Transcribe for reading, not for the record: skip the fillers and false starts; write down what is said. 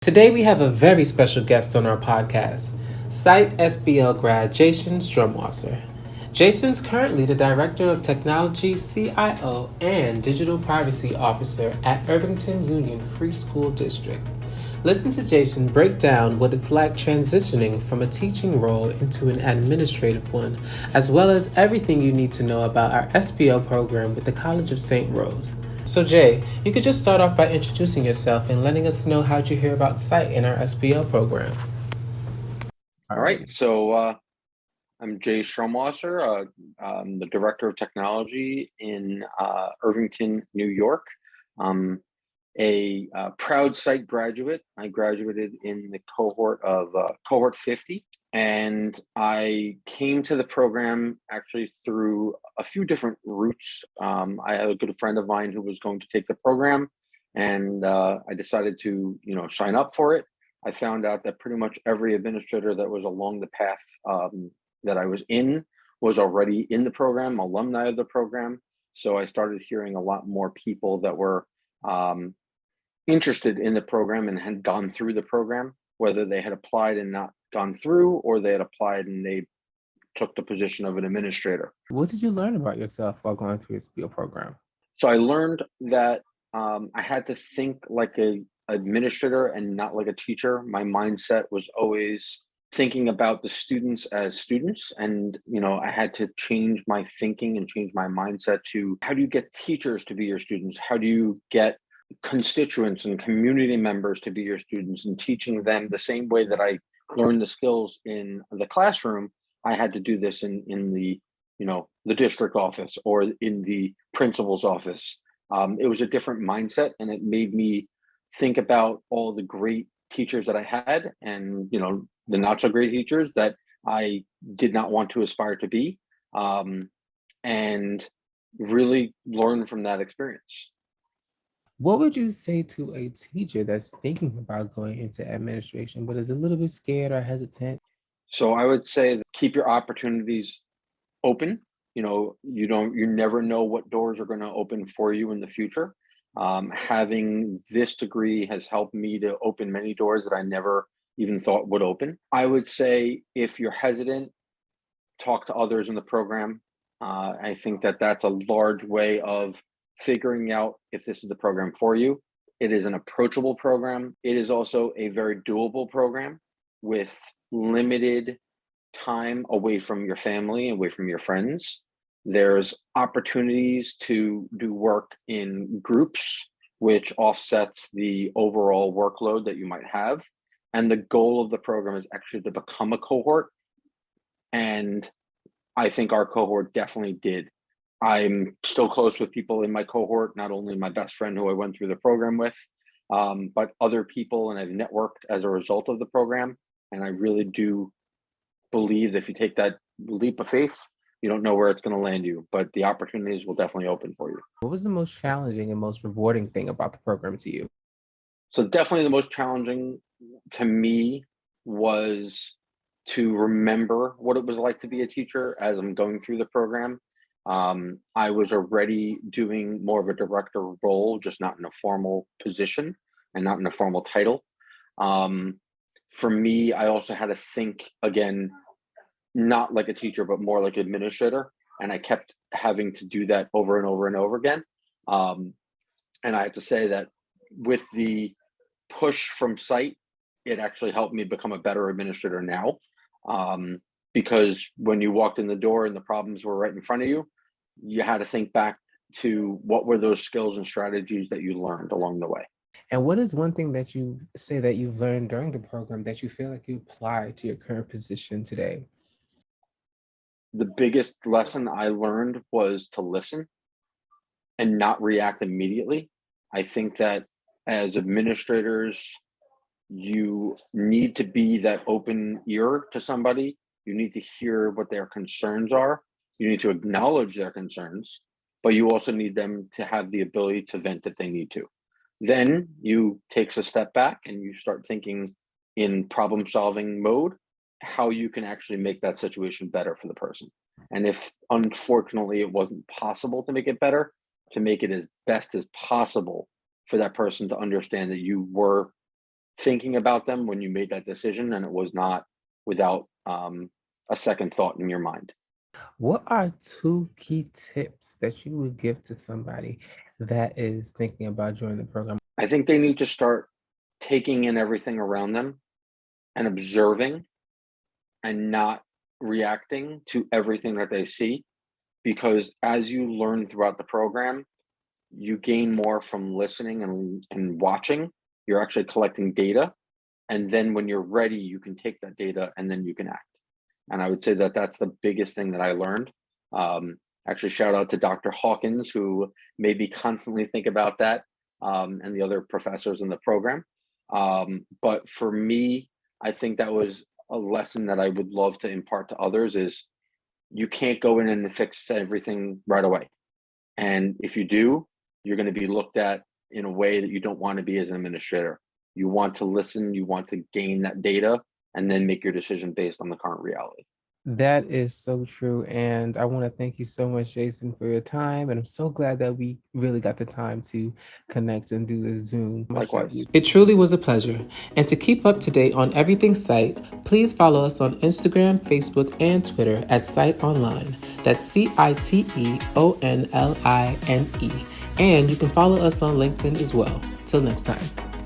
Today we have a very special guest on our podcast, CITE SBL grad Jason Strumwasser. Jason's currently the Director of Technology, CIO, and Digital Privacy Officer at Irvington Union Free School District. Listen to Jason break down what it's like transitioning from a teaching role into an administrative one, as well as everything you need to know about our SBL program with the College of St. Rose. So Jay, you could just start off by introducing yourself and letting us know how'd you hear about CITE in our SBL program. All right, so I'm Jay Strumwasser. I'm the Director of Technology in Irvington, New York. I'm a proud CITE graduate. I graduated in the cohort 50, and I came to the program actually through a few different routes. I had a good friend of mine who was going to take the program, and I decided to, sign up for it. I found out that pretty much every administrator that was along the path that I was in was already in the program, alumni of the program. So I started hearing a lot more people that were interested in the program and had gone through the program, whether they had applied and not gone through, or they had applied and they took the position of an administrator. What did you learn about yourself while going through the SBL program? So I learned that I had to think like a administrator and not like a teacher. My mindset was always thinking about the students as students, and I had to change my thinking and change my mindset to how do you get teachers to be your students? How do you get constituents and community members to be your students, and teaching them the same way that I learned the skills in the classroom? I had to do this in the the district office or in the principal's office. It was a different mindset, and it made me think about all the great teachers that I had, and the not so great teachers that I did not want to aspire to be, and really learn from that experience. What would you say to a teacher that's thinking about going into administration but is a little bit scared or hesitant? So I would say that keep your opportunities open. You never know what doors are going to open for you in the future. Having this degree has helped me to open many doors that I never even thought would open. I would say if you're hesitant, talk to others in the program. I think that that's a large way of figuring out if this is the program for you. It is an approachable program. It is also a very doable program with limited time away from your family, away from your friends. There's opportunities to do work in groups, which offsets the overall workload that you might have. And the goal of the program is actually to become a cohort. And I think our cohort definitely did. I'm still close with people in my cohort, not only my best friend who I went through the program with, but other people, and I've networked as a result of the program. And I really do believe that if you take that leap of faith, you don't know where it's going to land you, but the opportunities will definitely open for you. What was the most challenging and most rewarding thing about the program to you? So definitely the most challenging to me was to remember what it was like to be a teacher as I'm going through the program. I was already doing more of a director role, just not in a formal position and not in a formal title. For me, I also had to think again, not like a teacher, but more like administrator. And I kept having to do that over and over and over again. And I have to say that with the push from CITE, it actually helped me become a better administrator now. Because when you walked in the door and the problems were right in front of you, you had to think back to what were those skills and strategies that you learned along the way. And what is one thing that you say that you've learned during the program that you feel like you apply to your current position today? The biggest lesson I learned was to listen and not react immediately. I think that as administrators, you need to be that open ear to somebody. You need to hear what their concerns are. You need to acknowledge their concerns, but you also need them to have the ability to vent if they need to. Then you take a step back and you start thinking in problem solving mode, how you can actually make that situation better for the person. And if unfortunately it wasn't possible to make it better, to make it as best as possible for that person to understand that you were thinking about them when you made that decision, and it was not without a second thought in your mind. What are two key tips that you would give to somebody that is thinking about joining the program? I think they need to start taking in everything around them and observing and not reacting to everything that they see, because as you learn throughout the program, you gain more from listening and watching. You're actually collecting data. And then when you're ready, you can take that data and then you can act. And I would say that that's the biggest thing that I learned. Actually, shout out to Dr. Hawkins, who made me constantly think about that, and the other professors in the program. But for me, I think that was a lesson that I would love to impart to others is you can't go in and fix everything right away. And if you do, you're going to be looked at in a way that you don't want to be as an administrator. You want to listen, you want to gain that data, and then make your decision based on the current reality. That is so true. And I want to thank you so much, Jason, for your time. And I'm so glad that we really got the time to connect and do this Zoom. Likewise. It truly was a pleasure. And to keep up to date on everything CITE, please follow us on Instagram, Facebook, and Twitter at CITE Online. That's CITEONLINE. And you can follow us on LinkedIn as well. Till next time.